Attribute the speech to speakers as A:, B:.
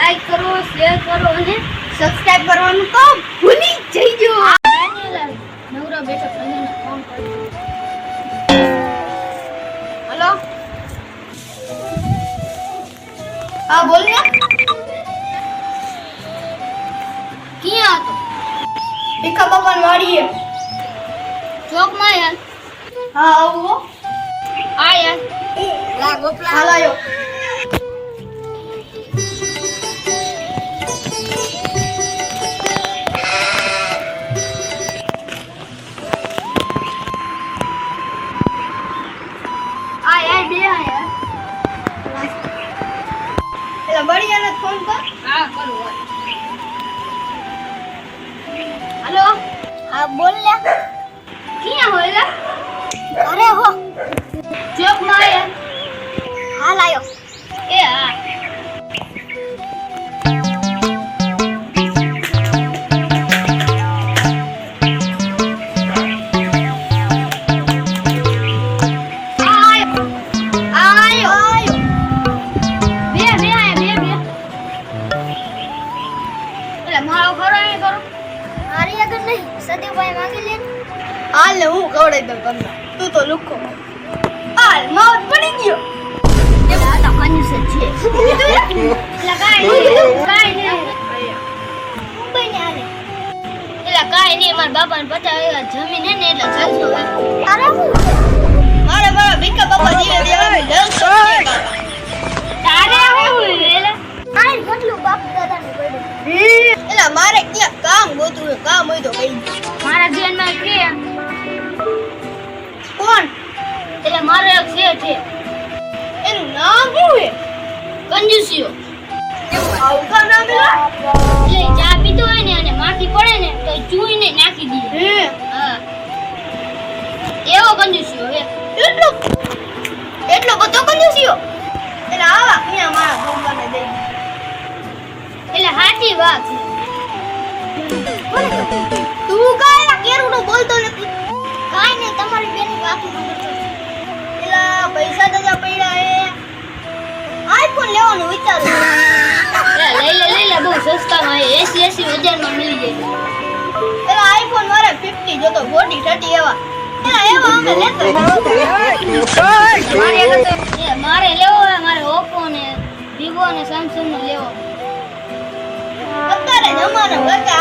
A: Like કરો, share કરો અને સબસ્ક્રાઇબ કરવાનું તો ભૂલી જઈજો. નવરા બેઠો સંજયને ફોન કર્યો. હેલો, હા બોલ ને. ક્યાં હતો? ભીખા બાપાની વાડીએ. ચોકમાં યાર. હા આવો. આ યાર લા ગોપલા હાલાયો. આ યાર બે યાર. એલા બળિયાને ફોન કર. હા કરું. હેલો, હા બોલ લે. ક્યાં હોય લે? અરે હો ચોક માં આયા. હાલ આયો. એ હા હાલ હું કવડાઈ દઉં તમને. તું તો લુખો. હાલ માવત પડી ગયો. એ આ કંજૂસ છે. લગાઈ નહીં. મુંબઈ ને આલે. એલા કાઈ નહીં, મારા બાપાને 50 જમીન હે ને એટલે જલસો હે. અરે મારે મારા ભીખા બાપા જીવે દેવા જલસો. તારે હું એલા આઈ કેટલું બાપુ દાદાને પડ્યું. એલા મારે ક્યાં કામ ગોતું હે, કામ હોય તો કઈ મારા ધ્યાનમાં કે કોણ? એટલે મારો એક છે એનું નામ શું છે? કંજૂસિયો. આવું કા નામ લે? એટલે ચા પીતો હોય ને અને માખી પડે ને તો ચૂઈને નાખી દે. હા એવો કંજૂસિયો હે. એટલો બધો કંજૂસિયો? એટલે આવા ક્યાં મારા ભગવાનને દઈ. એટલે હાચી વાત છે. તું કાયલા કેરુનો બોલતો નથી? કાઈ નહીં, તમારી બેની વાતો કરતો. એલા પૈસા તો જા પડ્યા હે. આઈફોન લેવાનું વિચારું. એલા લઈ લે બહુ સસ્તામાં હે. 80,000 માં મળી જાય. એલા આઈફોન મારે 50 જોતો 40 30 એવા. એલા એવા અમે લેતો. મારે લેવો હે, મારે Oppo ને Vivo ને Samsung નો લેવો. અત્યારે જમાનો વચ્ચે